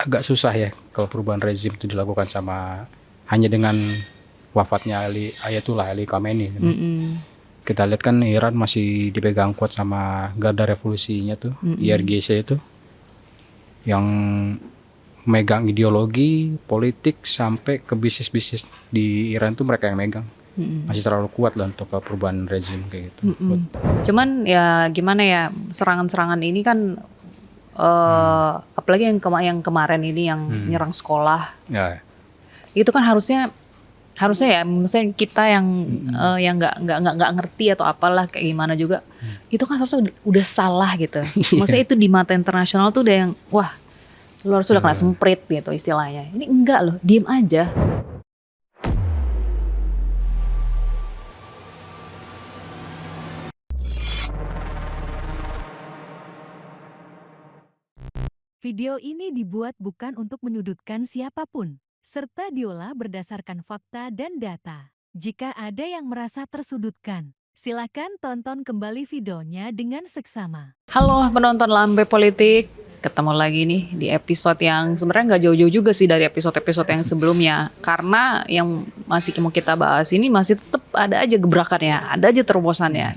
agak susah ya kalau perubahan rezim itu dilakukan sama hanya dengan wafatnya Ayatullah Ali Khamenei. Kita lihat kan Iran masih dipegang kuat sama garda revolusinya tuh, IRGC itu, yang megang ideologi, politik, sampai ke bisnis-bisnis di Iran tuh mereka yang megang. Masih terlalu kuat lah untuk perubahan rezim kayak gitu. Cuman ya gimana ya, serangan-serangan ini kan apalagi yang kemarin ini yang nyerang sekolah. Ya. Itu kan harusnya ya, misalnya kita yang nggak ngerti atau apalah kayak gimana juga, itu kan harusnya udah salah gitu. Maksudnya itu di mata internasional tuh udah yang wah, lu harus udah kena semprit gitu istilahnya. Ini enggak loh, diem aja. Video ini dibuat bukan untuk menyudutkan siapapun, serta diolah berdasarkan fakta dan data. Jika ada yang merasa tersudutkan, silakan tonton kembali videonya dengan seksama. Halo penonton Lambe Politik, ketemu lagi nih di episode yang sebenarnya nggak jauh-jauh juga sih dari episode-episode yang sebelumnya. Karena yang masih mau kita bahas ini masih tetap ada aja gebrakannya, ada aja terobosannya.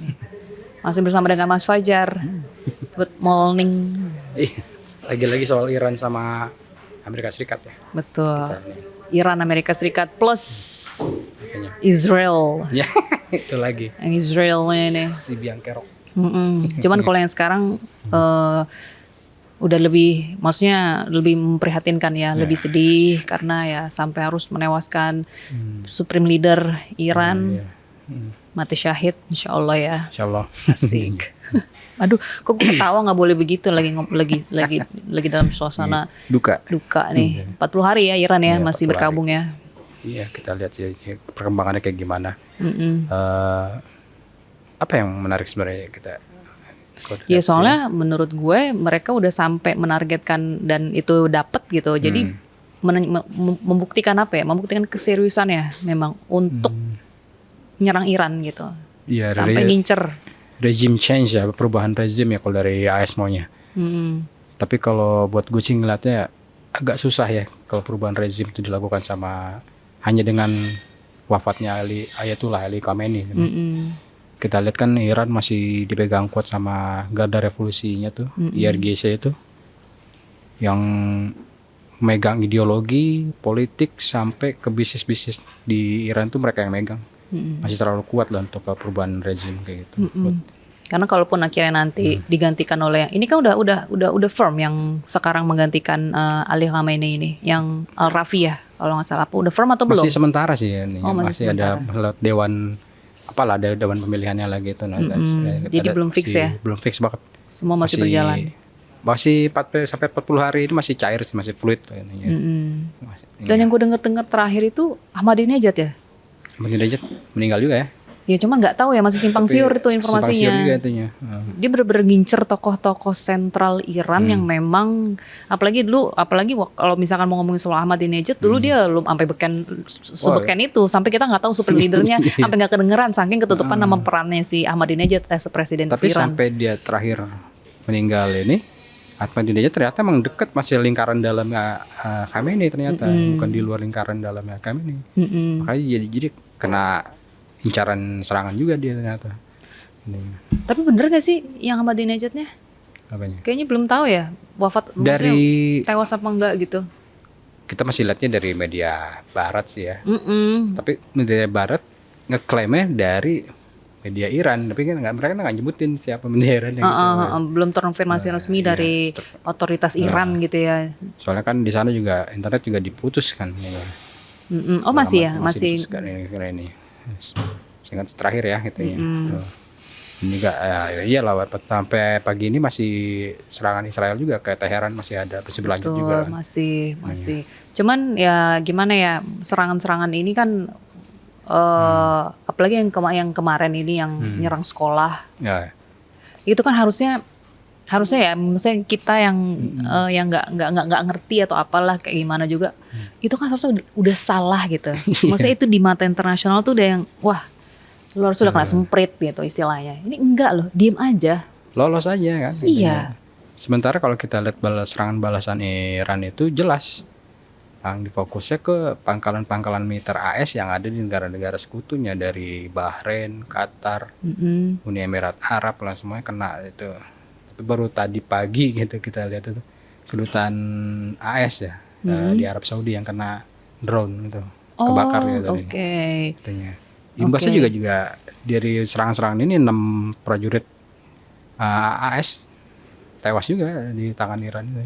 Masih bersama dengan Mas Fajar. Good morning. Lagi-lagi soal Iran sama Amerika Serikat ya. Betul. Iran, Amerika Serikat plus Israel. Ya, itu lagi. Yang Israel ini. Si biang kerok. Cuman kalau yang sekarang udah lebih, maksudnya lebih memprihatinkan ya, lebih sedih karena ya sampai harus menewaskan Supreme Leader Iran. Mati syahid, insya Allah ya. Insya Allah. Asik. Aduh, kok gue ketawa nggak boleh begitu lagi dalam suasana duka nih. 40 hari ya Iran ya, masih berkabung hari. Ya. Iya, kita lihat sih perkembangannya kayak gimana. Apa yang menarik sebenarnya kita? Ya soalnya menurut gue mereka udah sampai menargetkan dan itu dapat gitu. Jadi membuktikan apa ya? Membuktikan keseriusannya memang untuk menyerang Iran gitu. Ya, sampai ngincer. Regime change ya, perubahan rezim ya kalau dari AS maunya. Tapi kalau buat gue sih ngeliatnya agak susah ya kalau perubahan rezim itu dilakukan sama hanya dengan wafatnya Ayatullah Ali Khamenei. Kita lihat kan Iran masih dipegang kuat sama garda revolusinya tuh, IRGC itu, yang megang ideologi, politik, sampai ke bisnis-bisnis di Iran tuh mereka yang megang. Masih terlalu kuat lah untuk perubahan rezim kayak gitu. Karena kalaupun akhirnya nanti digantikan oleh, ini kan udah firm yang sekarang menggantikan Ali Khamenei ini, yang Al-Rafi ya kalau nggak salah, udah firm atau belum? Masih sementara sih ini. Masih ada dewan, ada dewan pemilihannya lagi itu. Jadi belum fix ya? Belum fix banget. Semua masih berjalan. Masih 40 sampai 40 hari ini masih cair sih, masih fluid. Dan yang gue dengar terakhir itu Ahmadinejad ya? Ahmadinejad meninggal juga ya? Ya cuman nggak tahu ya, masih simpang siur itu informasinya. Simpang siur juga itunya. Dia bener-bener ngincer tokoh-tokoh sentral Iran yang memang, apalagi kalau misalkan mau ngomongin soal Ahmadinejad dulu dia sampai sebeken itu, sampai kita nggak tahu super leadernya, sampai nggak kedengeran saking ketutupan nama perannya si Ahmadinejad as presiden Iran. Tapi sampai dia terakhir meninggal ini, Ahmadinejad ternyata emang dekat, masih lingkaran dalamnya Khamenei ternyata, bukan di luar lingkaran dalamnya Khamenei. Makanya jadi kena incaran serangan juga dia ternyata. Tapi bener gak sih yang Ahmadinejadnya? Apanya? Kayaknya belum tahu ya, wafat dari tewas apa enggak gitu. Kita masih lihatnya dari media barat sih ya. Tapi media barat ngeklaimnya dari media Iran, tapi kan mereka nggak nyebutin siapa media Iran yang belum terkonfirmasi resmi dari otoritas Iran gitu ya. Soalnya kan di sana juga internet juga diputus kan. Masih ya, masih. Ini singkat terakhir ya gitu ya. Ini juga iyalah sampai pagi ini masih serangan Israel juga ke Teheran masih ada, masih berlanjut juga. Masih. Cuman ya gimana ya, serangan-serangan ini kan apalagi yang kemarin ini yang nyerang sekolah. Ya. Itu kan harusnya ya, misalnya kita yang nggak ngerti atau apalah kayak gimana juga, itu kan harusnya udah salah gitu. Maksudnya itu di mata internasional tuh udah yang wah, lu harus udah kena semprit gitu istilahnya. Ini enggak loh, diem aja. Lolos aja kan. Iya. Sementara kalau kita lihat serangan balasan Iran itu jelas yang difokusnya ke pangkalan-pangkalan militer AS yang ada di negara-negara sekutunya dari Bahrain, Qatar, Uni Emirat Arab lah, semuanya kena itu. Tapi baru tadi pagi gitu kita lihat itu kedutaan AS ya di Arab Saudi yang kena drone gitu, kebakar gitu tadi. Katanya. Imbasnya juga dari serangan-serangan ini 6 prajurit AS tewas juga di tangan Iran itu.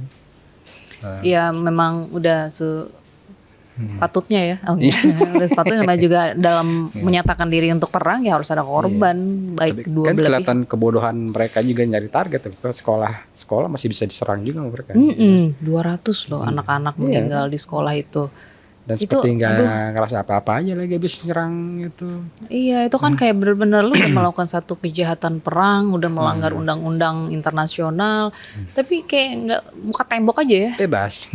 Ya memang udah sepatutnya ya. Udah sepatutnya, namanya juga dalam menyatakan diri untuk perang ya harus ada korban, baik Tapi dua kan belah pihak. kelihatan kebodohan mereka juga nyari target. Sekolah masih bisa diserang juga sama mereka. 200 loh anak-anak meninggal di sekolah itu. Dan Itu, seperti nggak ngerasa apa-apa aja lagi habis nyerang itu. Iya, itu kan kayak bener-bener lu udah melakukan satu kejahatan perang, udah melanggar undang-undang internasional, tapi kayak nggak buka tembok aja ya. Bebas.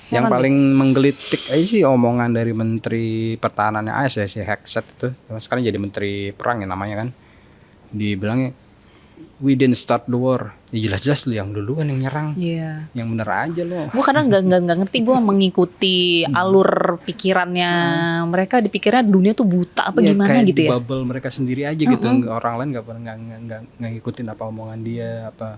Yang paling menggelitik aja sih omongan dari Menteri Pertahanannya AS ya, si Hexet itu. Sekarang jadi Menteri Perang ya namanya kan. Dibilangnya, we didn't start the war. Ya jelas-jelas lu yang duluan yang nyerang. Iya. Yang bener aja lo. Gue kadang nggak ngerti, gue mengikuti alur pikirannya mereka, dipikirnya dunia tuh buta apa gimana kayak gitu di ya. bubble mereka sendiri aja gitu. Orang lain nggak pernah nggak ngikutin apa omongan dia, apa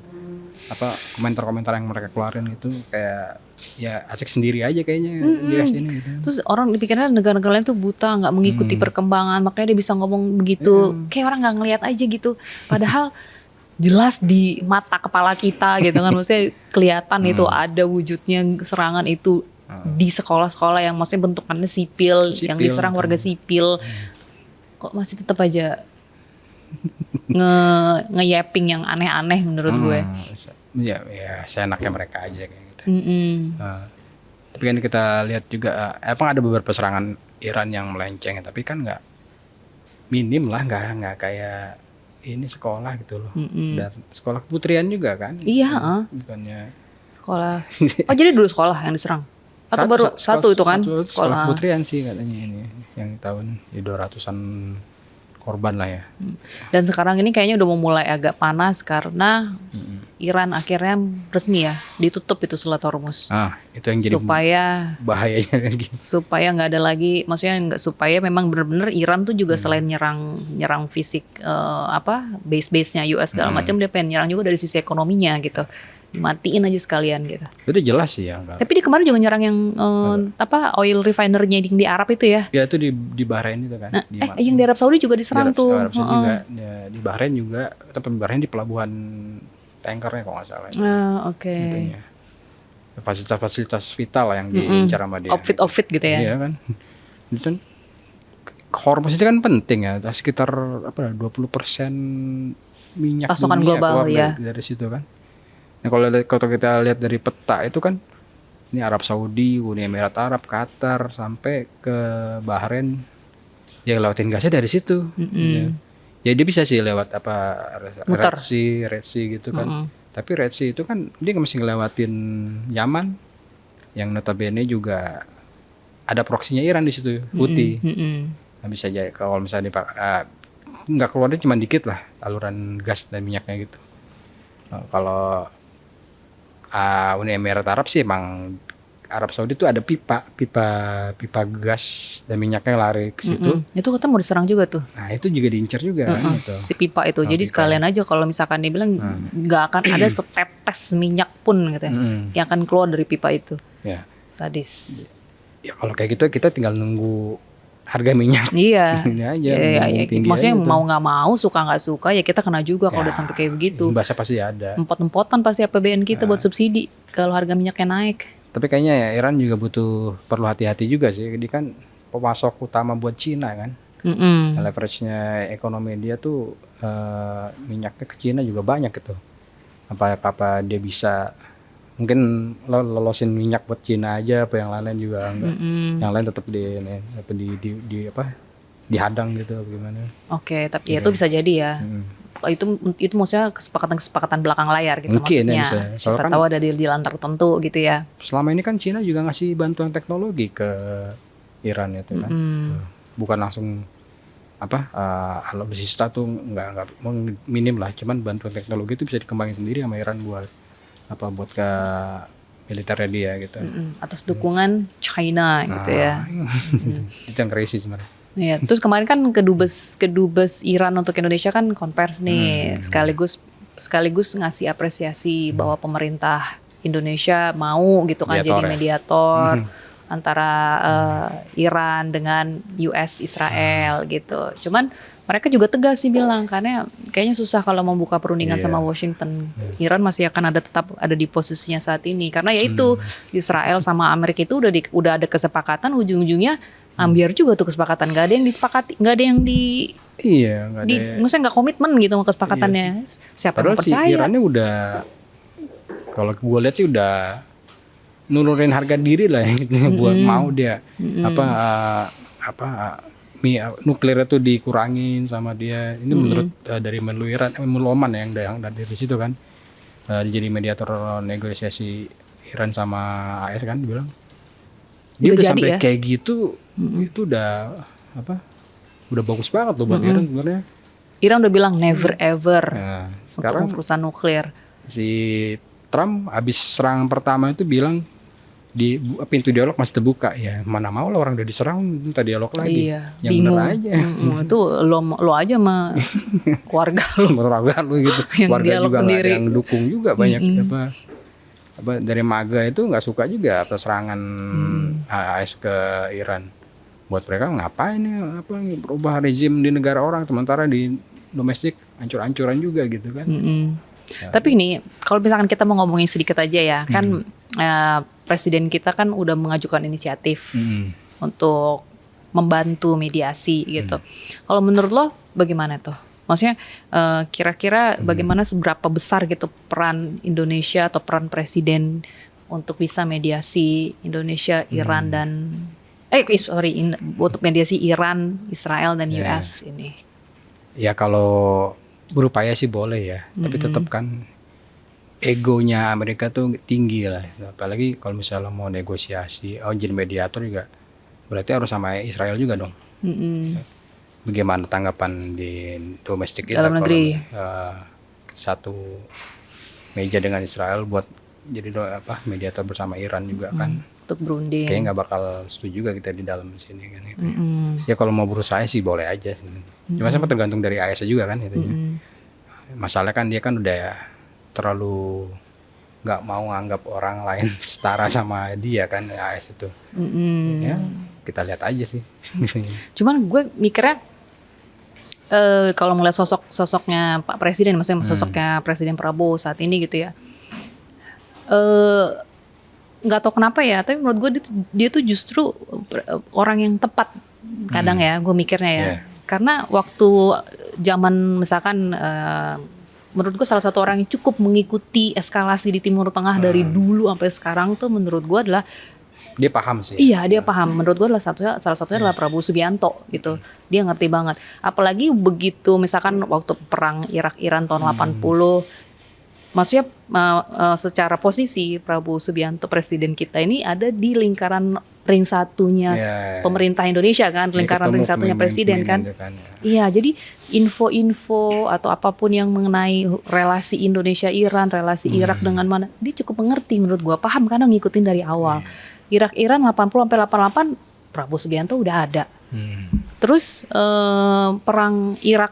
komentar-komentar yang mereka keluarin gitu, kayak ya asik sendiri aja kayaknya di sini gitu. Terus orang dipikirnya negara-negara lain tuh buta, nggak mengikuti perkembangan, makanya dia bisa ngomong begitu. Kayak orang nggak ngelihat aja gitu. Padahal jelas di mata kepala kita gitu kan, maksudnya kelihatan itu ada wujudnya serangan itu di sekolah-sekolah yang maksudnya bentukannya sipil yang diserang warga sipil. Kok masih tetap aja nge-yapping yang aneh-aneh menurut gue. Ya seenaknya mereka aja kayak gitu. Tapi kan kita lihat juga emang ada beberapa serangan Iran yang melenceng, tapi kan nggak minim lah, nggak kayak ini sekolah gitu loh. Dan sekolah keputrian juga kan. Iya, bukannya sekolah. Oh jadi dulu sekolah yang diserang? Atau baru satu itu kan? Sekolah keputrian sih katanya ini yang tahun di 200-an korban lah ya. Dan sekarang ini kayaknya udah mau mulai agak panas karena Iran akhirnya resmi ya ditutup itu Selat Hormuz. Itu yang jadi supaya bahayanya lagi. Supaya nggak ada lagi, maksudnya nggak, supaya memang benar-benar Iran tuh juga selain nyerang fisik base-nya US segala macam, dia pengen nyerang juga dari sisi ekonominya gitu. Dimatiin aja sekalian gitu. Itu jelas sih ya. Tapi dia kemarin juga nyerang yang oil refinernya di Arab itu ya. Ya itu di Bahrain itu kan. Nah, yang di Arab Saudi juga diserang tuh. Arab Saudi juga, di Bahrain juga, tapi Bahrain di pelabuhan tankernya kalau nggak salah. Oke. Fasilitas vital lah yang diincar sama dia. Outfit gitu ya. Iya kan. Itu kan Hormuz itu kan penting ya, sekitar 20% minyak pasokan dunia global ya. dari situ kan. Nah kalau kita lihat dari peta itu kan, ini Arab Saudi, Uni Emirat Arab, Qatar, sampai ke Bahrain, ya lewatin gasnya dari situ. Ya dia bisa sih lewat Red Sea gitu kan. Tapi Red Sea itu kan dia masih ngelewatin Yaman, yang notabene juga ada proksinya Iran di situ, Houthi. Nah, bisa jadi kalau misalnya nggak keluarnya cuma dikit lah aluran gas dan minyaknya gitu. Kalau Uni Emirat Arab sih emang Arab Saudi itu ada pipa gas dan minyaknya lari ke situ. Itu katanya mau diserang juga tuh. Nah itu juga diincar juga kan gitu. Si pipa itu. Jadi sekalian aja kalau misalkan dia bilang nggak akan ada setetes minyak pun gitu ya, yang akan keluar dari pipa itu. Ya. Sadis. Ya kalau kayak gitu kita tinggal nunggu harga minyak. Iya. Ini aja. Maksudnya mau nggak mau, suka nggak suka ya kita kena juga kalau udah sampai kayak begitu. Bahasa pasti ada. Empot-empotan pasti APBN kita buat subsidi kalau harga minyaknya naik. Tapi kayaknya ya Iran juga perlu hati-hati juga sih. Dia kan pemasok utama buat Cina kan. Leverage-nya ekonomi dia tuh minyaknya ke Cina juga banyak gitu. Apa dia bisa mungkin lolosin minyak buat Cina aja, apa yang lain juga enggak. Yang lain tetap dihadang gitu gimana. Oke, tapi itu bisa jadi ya. Itu maksudnya kesepakatan belakang layar gitu. Mungkin, maksudnya. Ya, siapa tahu ada deal-dealan tertentu gitu ya. Selama ini kan Cina juga ngasih bantuan teknologi ke Iran itu kan. Bukan langsung alutsista tuh nggak minim lah, cuman bantuan teknologi itu bisa dikembangin sendiri sama Iran buat buat ke militernya dia gitu. Atas dukungan China gitu ya. Itu yang crazy sebenarnya. Ya, terus kemarin kan kedubes Iran untuk Indonesia kan konvers nih, sekaligus ngasih apresiasi bahwa pemerintah Indonesia mau gitu kan jadi mediator antara Iran dengan US Israel gitu. Cuman mereka juga tegas sih bilang karena kayaknya susah kalau membuka perundingan sama Washington. Iran masih akan tetap ada di posisinya saat ini karena ya itu Israel sama Amerika itu udah ada kesepakatan, ujung-ujungnya ambiar juga tuh kesepakatan, nggak ada yang disepakati, nggak ada yang maksudnya nggak komitmen gitu sama kesepakatannya. Siapa yang percaya? Si Irannya udah, kalau gue lihat sih udah nurunin harga diri lah gitu, buat mau dia nuklir itu dikurangin sama dia. Ini menurut dari Menlu Iran, Menlu Oman yang dari situ kan, jadi mediator negosiasi Iran sama AS kan bilang. Dia udah sampai kayak gitu, itu udah bagus banget loh buat Iran sebenarnya. Iran udah bilang never ever sekarang untuk perusahaan nuklir. Si Trump abis serangan pertama itu bilang di pintu dialog masih terbuka, ya mana mau lah orang udah diserang minta dialog lagi. Iya, yang bener aja. Itu lo aja sama keluarga lo gitu. yang Keluarga dialog juga sendiri. Ada yang dukung juga banyak dari MAGA itu nggak suka juga atas serangan AS ke Iran. Buat mereka ngapain ya berubah rezim di negara orang sementara di domestik hancur-hancuran juga gitu kan. Tapi ini kalau misalkan kita mau ngomongin sedikit aja ya kan presiden kita kan udah mengajukan inisiatif untuk membantu mediasi gitu. Kalau menurut lo bagaimana tuh? Maksudnya kira-kira bagaimana seberapa besar gitu peran Indonesia atau peran presiden untuk bisa mediasi Indonesia, Iran dan untuk mediasi Iran, Israel dan US ini? Ya kalau berupaya sih boleh ya, tapi tetap kan egonya Amerika tuh tinggi lah. Apalagi kalau misalnya mau negosiasi, jadi mediator juga berarti harus sama Israel juga dong. Bagaimana tanggapan di domestik kita dalam negeri? Satu meja dengan Israel buat jadi mediator bersama Iran juga kan. Untuk berunding. Kayaknya nggak bakal setuju juga kita di dalam sini kan. Gitu. Ya kalau mau berusaha sih boleh aja. Cuma sempat tergantung dari AS juga kan. Gitu. Masalahnya kan dia kan udah terlalu nggak mau nganggap orang lain setara sama dia kan AS itu. Ya kita lihat aja sih. Cuman gue mikirnya kalau melihat sosoknya Pak Presiden, maksudnya sosoknya Presiden Prabowo saat ini gitu ya, nggak tahu kenapa ya, tapi menurut gue dia tuh justru orang yang tepat kadang ya, gue mikirnya ya, karena waktu zaman misalkan menurut gue salah satu orang yang cukup mengikuti eskalasi di Timur Tengah dari dulu sampai sekarang tuh menurut gue adalah dia paham sih. Iya, dia paham. Menurut gue salah satunya adalah Prabowo Subianto gitu. Dia ngerti banget. Apalagi begitu misalkan waktu perang Irak-Iran tahun 80, maksudnya secara posisi Prabowo Subianto presiden kita ini ada di lingkaran ring satunya pemerintah Indonesia kan, lingkaran ring satunya presiden kan. Iya, jadi info-info atau apapun yang mengenai relasi Indonesia-Iran, relasi Irak dengan mana, dia cukup mengerti menurut gue, paham karena ngikutin dari awal. Irak-Iran 80 sampai 88 Prabowo Subianto udah ada. Terus perang Iran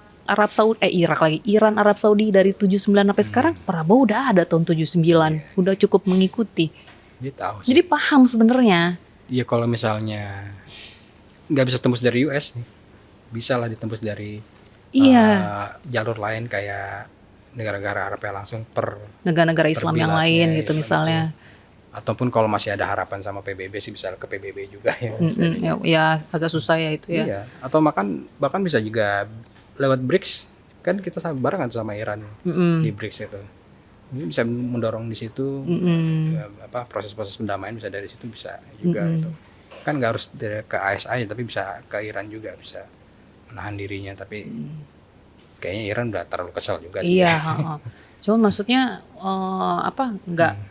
Arab Saudi dari 79 sampai sekarang Prabowo udah ada tahun 79, udah cukup mengikuti. Dia tahu. Jadi paham sebenarnya. Iya, kalau misalnya nggak bisa tembus dari US nih, bisa lah ditembus dari jalur lain kayak negara-negara Arab yang langsung negara-negara Islam yang lain gitu misalnya. Ataupun kalau masih ada harapan sama PBB sih bisa ke PBB juga ya. Ya agak susah ya itu ya. Iya. Atau bahkan bisa juga lewat BRICS, kan kita barengan sama Iran di BRICS itu. Ini bisa mendorong di situ proses-proses pendamaian bisa dari situ bisa juga gitu. Kan nggak harus ke AS aja, tapi bisa ke Iran juga, bisa menahan dirinya. Tapi kayaknya Iran udah terlalu kesal juga sih. Iya. Cuman maksudnya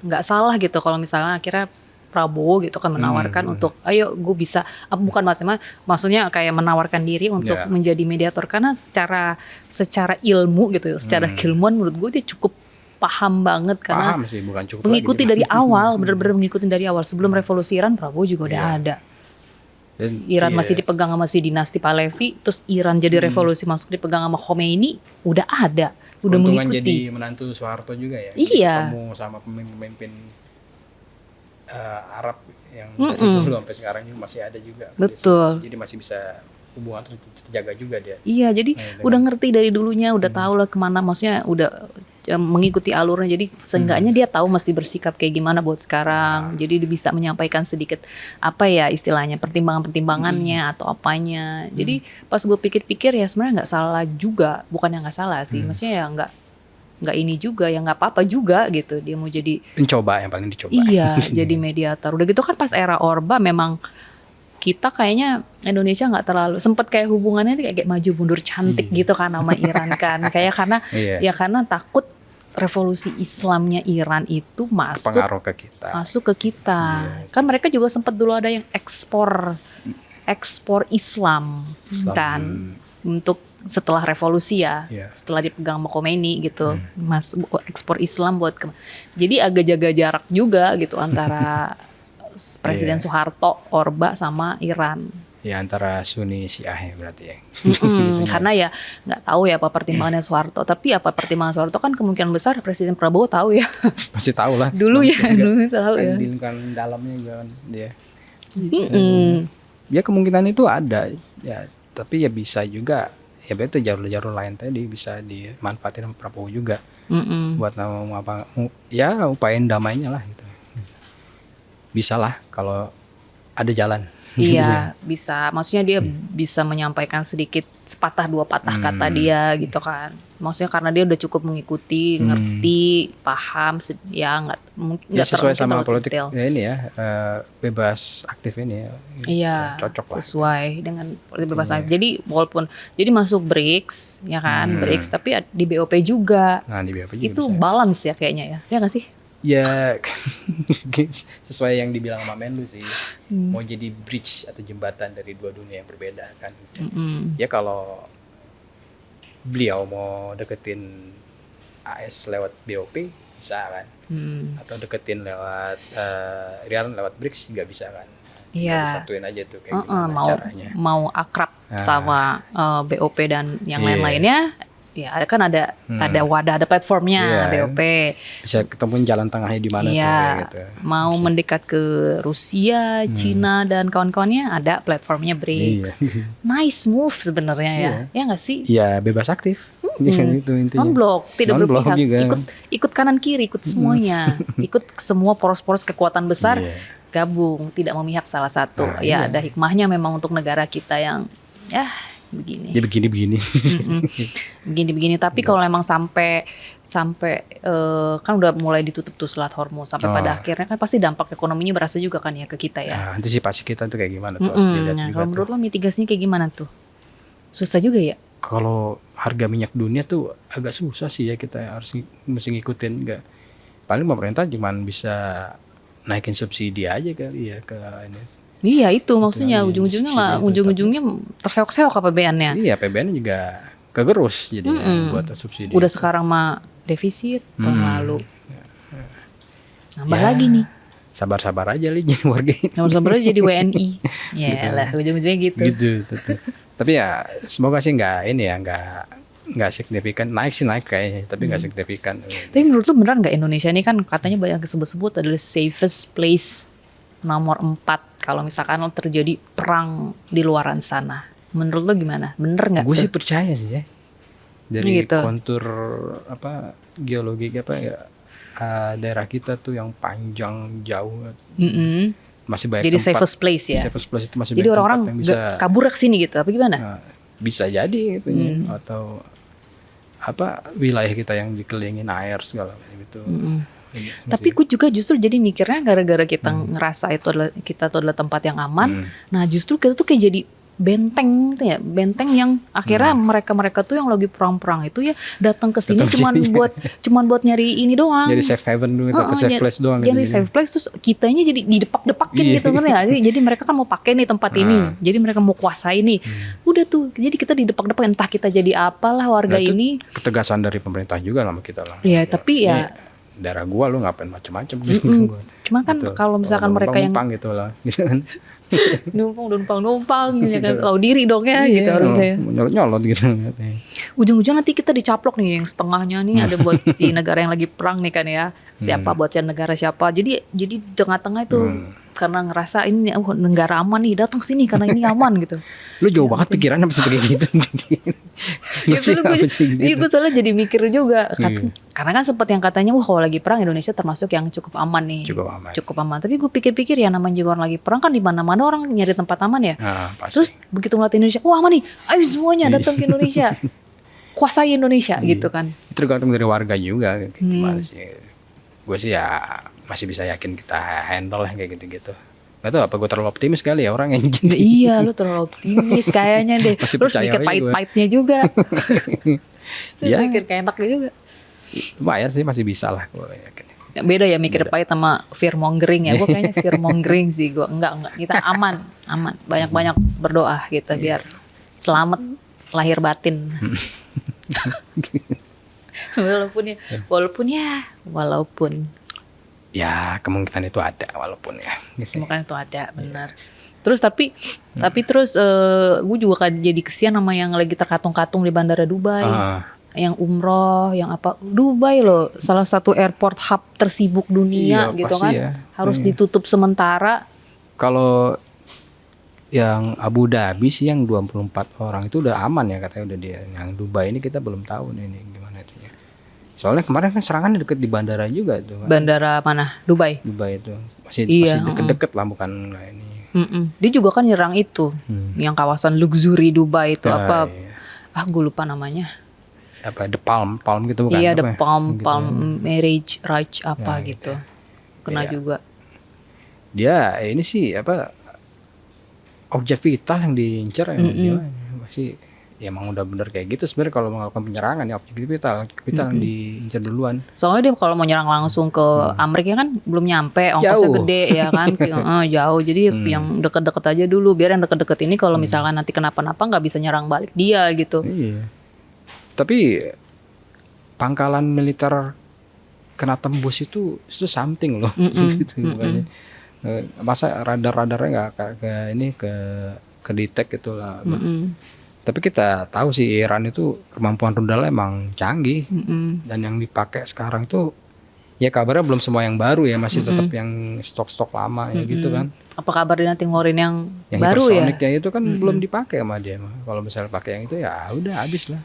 nggak salah gitu kalau misalnya akhirnya Prabowo gitu kan menawarkan untuk ayo gue bisa maksudnya kayak menawarkan diri untuk menjadi mediator karena secara ilmu gitu, secara keilmuan menurut gue dia cukup paham banget karena Paham sih, bukan cukup mengikuti lagi dari awal, benar-benar mengikuti dari awal. Sebelum revolusi Iran, Prabowo juga udah Iya. ada. Dan, Iran iya, masih dipegang sama si dinasti Pahlavi, terus Iran jadi revolusi masuk dipegang sama Khomeini, udah ada, udah keuntungan mengikuti. jadi menantu Soeharto juga ya. Iya. Ketemu sama pemimpin Arab yang dari dulu sampai sekarang juga masih ada juga. Betul. Jadi masih bisa hubungan terjaga juga dia. Iya, jadi Nah, udah ngerti dari dulunya, udah tahu lah kemana, maksudnya udah mengikuti alurnya. Jadi seenggaknya dia tahu mesti bersikap kayak gimana buat sekarang. Jadi dia bisa menyampaikan sedikit apa ya istilahnya pertimbangan-pertimbangannya atau apanya. Jadi pas gue pikir-pikir ya sebenarnya nggak salah juga, bukan yang nggak salah sih, maksudnya ya nggak ini juga, ya nggak apa-apa juga gitu. Dia mau jadi Mencoba, yang paling dicoba. iya jadi mediator. Udah gitu kan pas era Orba memang kita kayaknya Indonesia nggak terlalu sempet kayak hubungannya tuh kayak maju mundur cantik gitu kan sama Iran kan, kayak karena Iya. ya karena takut revolusi Islamnya Iran itu Pengaruh ke kita. masuk ke kita. Kan mereka juga sempat dulu ada yang ekspor Islam, kan untuk setelah revolusi ya, Iya. setelah dipegang sama Khomeini gitu, masuk ekspor Islam buat jadi agak jaga jarak juga gitu antara Presiden Soeharto, Orba sama Iran. Ya antara Sunni Syiah ya berarti ya. Karena ya nggak tahu ya apa pertimbangannya Soeharto, tapi apa pertimbangan Soeharto kan kemungkinan besar Presiden Prabowo tahu ya. Pasti tahu lah. Dulu ya, dulu tahu Kan ya. di lingkaran dalamnya juga kan dia. Ya kemungkinan itu ada ya, tapi ya bisa juga ya betul jalur-jalur lain tadi bisa dimanfaatin sama Prabowo juga buat ya upayain damainya lah gitu. Bisa lah kalau ada jalan. Iya, bisa. Maksudnya dia bisa menyampaikan sedikit sepatah dua patah kata dia gitu kan. Maksudnya karena dia udah cukup mengikuti, ngerti, paham, ya nggak sesuai sama terlalu politik detail. ya ini ya, bebas aktif ini ya. Iya, Cocok lah. sesuai dengan politik bebas aktif. Jadi walaupun jadi masuk BRICS ya kan, BRICS tapi di BOP juga. Nah di BOP juga Itu bisa. balance ya kayaknya ya. Ya nggak sih? Ya sesuai yang dibilang sama Menlu sih, mau jadi bridge atau jembatan dari dua dunia yang berbeda kan. Ya kalau beliau mau deketin AS lewat BOP bisa kan, atau deketin lewat Iran lewat BRICS juga bisa kan. Iya. Disatuin aja tuh kayak gimana caranya. mau akrab sama BOP dan yang lain-lainnya. Ya, kan ada wadah, ada platformnya BOP. Bisa ketemu jalan tengahnya di mana tuh kayak gitu. Mau mendekat ke Rusia, Cina dan kawan-kawannya ada platformnya BRICS. Nice move sebenarnya ya. Ya nggak sih? Iya, bebas aktif. Itu intinya. Non-blok, tidak Non-blok berpihak. juga. Ikut kanan kiri, ikut semuanya. Ikut semua poros-poros kekuatan besar. Gabung, tidak memihak salah satu. Ya ada hikmahnya memang untuk negara kita yang ya begini. Ya begini-begini. Begini-begini. Tapi kalau emang sampai kan udah mulai ditutup tuh Selat Hormuz sampai pada akhirnya kan pasti dampak ekonominya berasa juga kan ya ke kita ya. Nah, antisipasi kita tuh kayak gimana tuh harus dilihat juga Kalau tuh. menurut lo mitigasinya kayak gimana tuh? Susah juga ya? Kalau harga minyak dunia tuh agak susah sih ya, kita harus mesti ngikutin. Enggak, paling pemerintah cuman bisa naikin subsidi aja kali ya ke ini. Iya itu maksudnya aja, ujung-ujungnya subsidi lah, itu, ujung-ujungnya terseok-seok APBN-nya. Iya, PBN juga kegerus jadi buat subsidi. Udah sekarang mah defisit tahun lalu. Nambah Ya, lagi nih. Sabar-sabar aja li jadi warga. Sabar jadi WNI. Ya lah ujung-ujungnya gitu. Gitu. Tapi ya semoga sih nggak signifikan. Naik kayaknya, tapi nggak signifikan. Tapi menurut lu beneran nggak Indonesia ini kan katanya banyak disebut-sebut adalah safest place nomor 4 kalau misalkan terjadi perang di luaran sana. Menurut lu gimana? Bener nggak? Gue sih percaya sih ya. Dari Gitu. kontur geologi daerah kita tuh yang panjang jauh, masih banyak Jadi tempat. safest place ya. Safest place itu masih Jadi banyak orang-orang tempat yang bisa kabur ke sini gitu. Apa gimana? bisa jadi gitu atau wilayah kita yang dikelilingin air segala macam itu. Tapi gue juga justru jadi mikirnya gara-gara kita ngerasa kita tuh adalah tempat yang aman. Nah justru kita tuh kayak jadi benteng tuh ya, benteng yang akhirnya mereka tuh yang lagi perang-perang itu ya datang ke sini Datang sini. cuman buat nyari ini doang. Jadi safe haven dulu, atau safe place doang. Jadi gitu. safe place, terus kitanya jadi didepak-depakin Iya. gitu ngerti gak? Jadi mereka kan mau pakai nih tempat ini, jadi mereka mau kuasai nih. Udah tuh, jadi kita didepak-depakin, entah kita jadi apalah warga Nah, itu ini. ketegasan dari pemerintah juga sama kita lah. Ya tapi ya Ini daerah gua lu ngapain macam-macam. cuman kan kalau misalkan mereka yang numpang gitu lah. Gitu kan. numpang ya kan, tahu diri dong ya gitu harusnya. Nyolot gitu. Ujung-ujung nanti kita dicaplok nih, yang setengahnya nih ada buat si negara yang lagi perang nih kan ya, siapa buat si negara siapa, jadi tengah-tengah itu karena ngerasa ini negara aman nih, datang sini karena ini aman gitu. Lu jauh banget pikirannya bisa kayak gitu. Gue soalnya jadi mikir juga karena kan sempat yang katanya wah kalau lagi perang Indonesia termasuk yang cukup aman nih, cukup aman. Tapi gue pikir-pikir ya namanya juga orang lagi perang kan di mana-mana orang nyari tempat aman ya. Terus begitu ngeliat Indonesia, wah aman nih, ayo semuanya datang ke Indonesia, kuasai Indonesia gitu kan. Tergantung dari warga juga. Gimana sih? Gue sih ya masih bisa yakin kita handle lah kayak gitu-gitu. Gak tau apa gue terlalu optimis kali ya orang yang Iya lu terlalu optimis kayaknya deh. Masih Lu harus percaya mikir aja pahit-pahitnya juga. Lu Ya. mikir kayak enaknya juga. lumayan sih masih bisa lah gue yakin. Beda ya mikir pahit sama fear mongering ya. Gue kayaknya fear mongering sih gue. Enggak. Kita aman. Banyak-banyak berdoa kita biar selamat lahir batin. Walaupun Ya kemungkinan itu ada walaupun ya. makanya itu ada benar. Terus tapi terus gue juga kan jadi kesian sama yang lagi terkatung-katung di bandara Dubai. Yang umroh, yang apa, Dubai loh, salah satu airport hub tersibuk dunia Iya, gitu pasti kan, ya. harus ditutup sementara. Kalau yang Abu Dhabi sih yang 24 orang itu udah aman ya katanya udah dia. Yang Dubai ini kita belum tahu nih ini gimana itunya. Soalnya kemarin kan serangan deket di bandara juga tuh. Kan? Bandara mana? Dubai Itu masih Iya, deket-deket lah bukan ini. Dia juga kan nyerang itu, yang kawasan luxury Dubai itu Nah, apa? iya. Gue lupa namanya. Apa The Palm gitu bukan? Iya, apa The ya? Palm Gitu. Marriage Raj apa Nah, gitu. Kena Iya. juga. Dia ini sih apa objek vital yang diincar yang dia masih ya emang udah bener kayak gitu sebenarnya kalau melakukan penyerangan ya objek vital yang diincar duluan. Soalnya dia kalau mau nyerang langsung ke Amerika kan belum nyampe, ongkosnya Jauh. gede ya kan, jauh. Jadi yang deket-deket aja dulu, biar yang deket-deket ini kalau misalkan nanti kenapa-napa nggak bisa nyerang balik dia gitu. Iya. Tapi pangkalan militer kena tembus itu something loh. Gitu, makanya, masa radarnya nggak ke detect gitu lah. Tapi kita tahu sih Iran itu kemampuan rudalnya emang canggih dan yang dipakai sekarang tuh ya kabarnya belum semua yang baru ya masih tetap yang stok lama ya gitu kan. Apa kabar dia nanti ngeluarin yang Yang baru ya? hypersonic yang itu kan belum dipakai sama dia. Kalau misalnya pakai yang itu ya udah habis lah.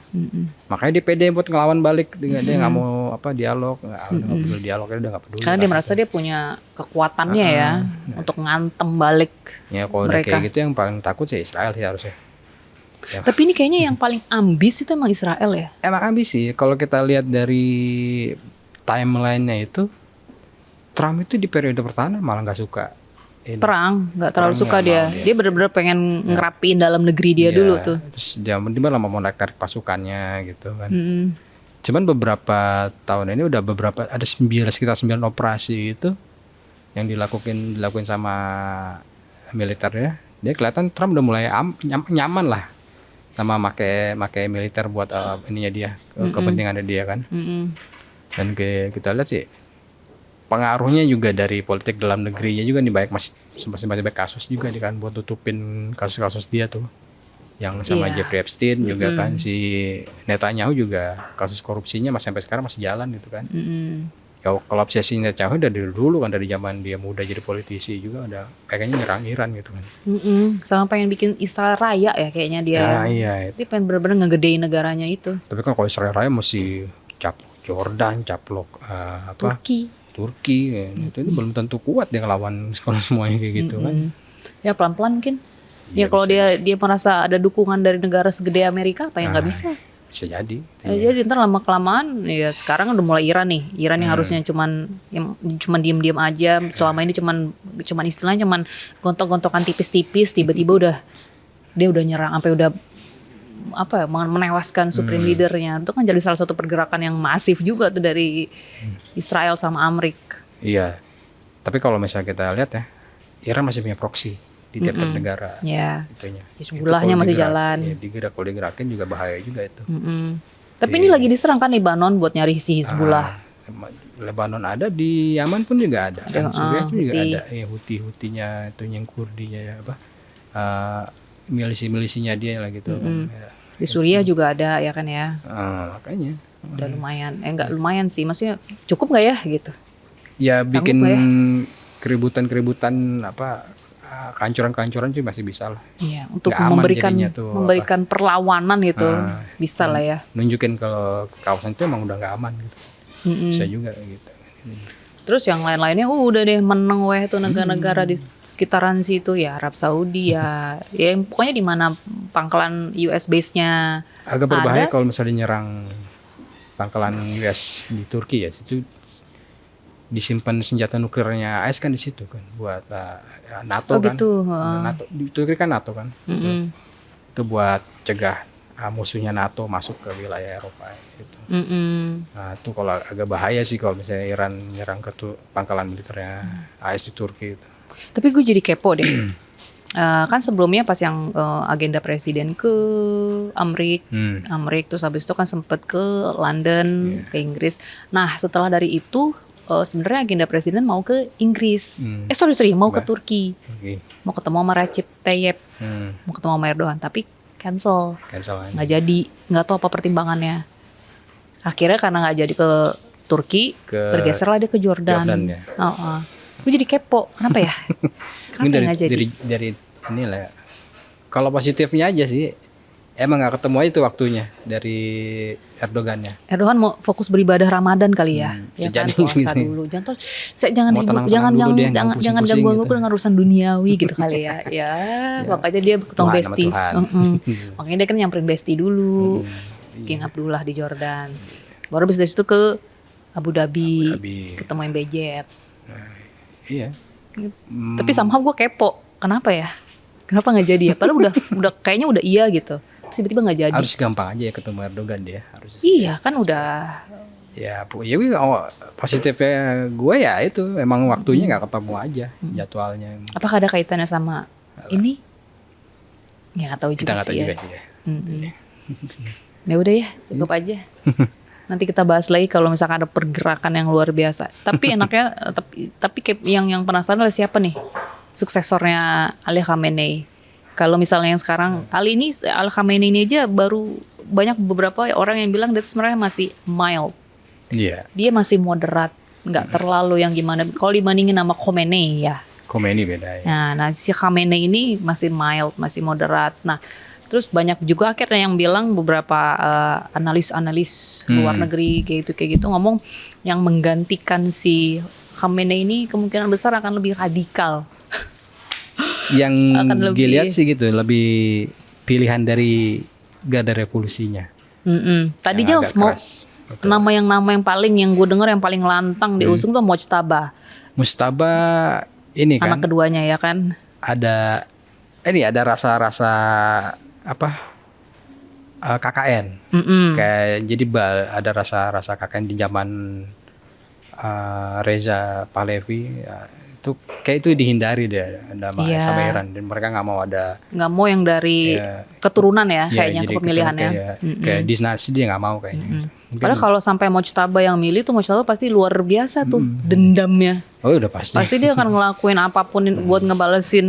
Makanya dia pede buat ngelawan balik dia nggak mau dialog, nggak peduli dialog, dia udah nggak peduli. Karena dia merasa dia punya kekuatannya ya untuk ngantem balik Ya kalau udah mereka. kayak gitu yang paling takut sih Israel sih harusnya. Ya. Tapi ini kayaknya yang paling ambis itu emang Israel ya. Emang habis sih kalau kita lihat dari timelinenya itu Trump itu di periode pertama malah nggak suka ini. Perang, nggak terlalu Perang suka nggak dia. mau dia. Dia benar-benar pengen ngerapiin dalam negeri dia Iya, dulu tuh. Terus dia malah mau narik pasukannya gitu kan. Cuman beberapa tahun ini udah ada sekitar 9 operasi itu yang dilakuin sama militernya. Dia kelihatan Trump udah mulai nyaman lah sama make militer buat ininya dia, kepentingannya dia kan. Dan kita lihat sih pengaruhnya juga dari politik dalam negerinya juga nih masih banyak kasus juga nih kan buat tutupin kasus-kasus dia tuh. Yang sama Iya. Jeffrey Epstein juga kan, si Netanyahu juga kasus korupsinya masih sampai sekarang masih jalan gitu kan. Ya kalau obsesi Netanyahu dari dulu kan, dari zaman dia muda jadi politisi juga udah pengennya nyerang Iran gitu kan. Sama pengen bikin Israel raya ya kayaknya dia. Ya, iya. Dia pengen bener-bener ngegedein negaranya itu. Tapi kan kalau Israel Raya mesti caplok Jordan, caplok Turki ya. Itu belum tentu kuat dia ngelawan kalau semuanya kayak gitu kan. Ya pelan-pelan mungkin. Iya, Ya kalau dia merasa ada dukungan dari negara segede Amerika, apa yang nggak bisa? Bisa jadi. Jadi ntar lama-kelamaan ya sekarang udah mulai Iran nih. Iran yang harusnya cuman diem-diem aja. Selama ini cuman istilahnya cuman gontok-gontokan tipis-tipis, tiba-tiba udah dia udah nyerang sampai udah apa ya, menewaskan supreme leadernya. Itu kan jadi salah satu pergerakan yang masif juga tuh dari Israel sama Amerika. Iya. Tapi kalau misalnya kita lihat ya, Iran masih punya proksi di tiap-tiap negara. Ya. Itunya. Hizbullahnya masih jalan. Ya, kalau digerakin juga bahaya juga itu. Tapi ini lagi diserang kan Lebanon buat nyari si Hizbullah. Lebanon ada, di Yaman pun juga ada. Ada, Suriah pun juga Houthi. ada. Ya, Houthi-nya itu yang Kurdinya ya apa? Milisi-milisinya dia lah gitu. Ya. Di Suriah juga ada ya kan ya. Makanya. Udah lumayan. Enggak lumayan sih. Maksudnya cukup nggak ya gitu? Ya Sanggup bikin nggak ya? keributan apa kehancuran-kehancuran sih masih bisa lah. Iya, untuk Nggak aman memberikan jadinya tuh, perlawanan itu bisa lah ya. Nunjukin kalau kawasan itu emang udah nggak aman gitu. Bisa juga gitu. Terus yang lain-lainnya udah deh meneng weh tuh negara-negara di sekitaran situ ya, Arab Saudi ya. Ya pokoknya di mana pangkalan US base-nya Agak berbahaya ada. kalau misalnya nyerang pangkalan US di Turki ya, situ disimpan senjata nuklirnya AS kan di situ kan buat ya, NATO kan. Gitu. NATO di Turki kan NATO kan. Itu buat cegah musuhnya NATO masuk ke wilayah Eropa gitu. Nah, itu kalau agak bahaya sih kalau misalnya Iran nyerang ke pangkalan militernya AS di Turki itu. Tapi gue jadi kepo deh. Kan sebelumnya pas yang agenda presiden ke Amerika terus habis itu kan sempet ke London, ke Inggris. Nah setelah dari itu sebenarnya agenda presiden mau ke Inggris. Sorry mau ke Turki. Mau ketemu sama Recep Tayyip, mau ketemu sama Erdogan, tapi cancel aja. nggak jadi, nggak tahu apa pertimbangannya. Akhirnya karena nggak jadi ke Turki, bergeserlah dia ke Jordan ya. Gue jadi kepo, kenapa ya? Kenapa nggak jadi? Dari inilah ya. Kalau positifnya aja sih, emang nggak ketemu aja tuh waktunya dari Erdogannya. Erdogan mau fokus beribadah Ramadan kali ya, ya kan puasa dulu. Jangan ganggu aku dengan urusan duniawi gitu kali ya. Ya, makanya dia ketemu Besti. Makanya dia kan nyamperin Besti dulu. King Abdullah di Jordan. Baru habis dari situ ke Abu Dhabi. Ketemu MBZ. Iya. Tapi somehow gue kepo. Kenapa ya? Kenapa nggak jadi ya? Padahal udah kayaknya udah iya gitu. Tiba-tiba nggak jadi. Harus gampang aja ya ketemu Erdogan dia. Harus. Iya kan udah. Ya positifnya gue ya itu emang waktunya nggak ketemu aja jadwalnya. Apakah ada kaitannya sama ini? Ya nggak tahu juga Kita sih. Juga sih ya. Ya udah ya cukup aja. Nanti kita bahas lagi kalau misalkan ada pergerakan yang luar biasa. Tapi enaknya tapi yang penasaran adalah siapa nih suksesornya Ali Khamenei. Kalau misalnya yang sekarang Ali Khamenei ini aja baru banyak beberapa orang yang bilang dia sebenarnya masih mild. Iya. Dia masih moderat, nggak terlalu yang gimana. Kalau dibandingin sama Khomeini ya. Khomeini beda ya. Nah si Khamenei ini masih mild, masih moderat. Nah terus banyak juga akhirnya yang bilang beberapa analis luar negeri kayak gitu ngomong yang menggantikan si Khamenei ini kemungkinan besar akan lebih radikal. Yang dilihat sih gitu, lebih pilihan dari garda revolusinya. Tadinya mau nama yang paling yang gue dengar yang paling lantang diusung tuh Mojtaba ini kan. Anak keduanya ya kan. Ada rasa-rasa apa? KKN. Kayak jadi ada rasa-rasa KKN di zaman Reza Pahlavi. Itu kayak itu dihindari deh sama Iran, dan mereka nggak mau yang dari keturunan ya kayaknya kepemilihannya kayak dinasti dia nggak mau kayaknya. Padahal kalau sampai Mojtaba yang milih tuh Mojtaba pasti luar biasa tuh dendamnya. Oh udah pasti dia akan ngelakuin apapun buat ngebalesin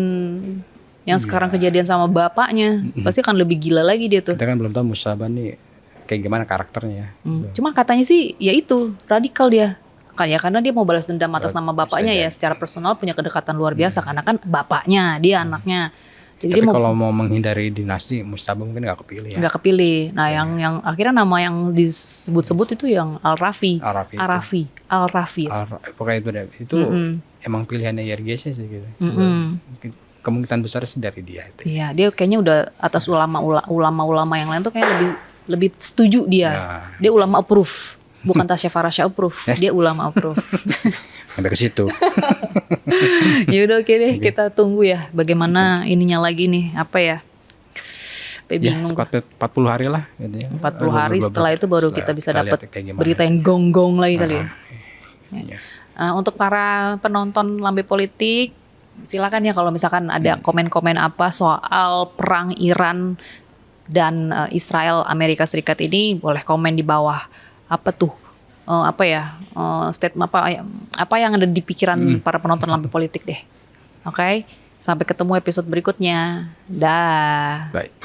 yang sekarang kejadian sama bapaknya. Pasti akan lebih gila lagi dia tuh. Kita kan belum tahu Mojtaba nih kayak gimana karakternya. Cuma katanya sih ya itu radikal dia. Karena dia mau balas dendam atas nama bapaknya ya, secara personal punya kedekatan luar biasa karena kan bapaknya, dia anaknya. Jadi tapi kalau mau menghindari dinasti, Mojtaba mungkin nggak kepilih ya. Nggak kepilih. Nah yang akhirnya nama yang disebut-sebut itu yang Al-Rafi. Pokoknya itu deh. Itu emang pilihannya YRGC sih gitu. Kemungkinan besar sih dari dia itu. Iya, dia kayaknya udah atas ulama-ulama yang lain tuh kayak lebih setuju dia. Dia ulama approve. Bukan Tasya Farasya approve, dia ulama approve. Sampai ke situ. Ya udah oke deh, kita tunggu ya bagaimana ininya lagi nih, apa ya? Sampai Ya, bingung. 40 hari lah gitu ya. 40 hari setelah itu baru kita bisa dapat berita berita yang gonggong lagi kali ya. Iya. Untuk para penonton Lambe Politik, silakan ya kalau misalkan ada komen-komen apa soal perang Iran dan Israel Amerika Serikat ini, boleh komen di bawah. Apa tuh? Statement apa yang ada di pikiran para penonton Lambe Politik deh. Oke. Sampai ketemu episode berikutnya. Dah. Baik.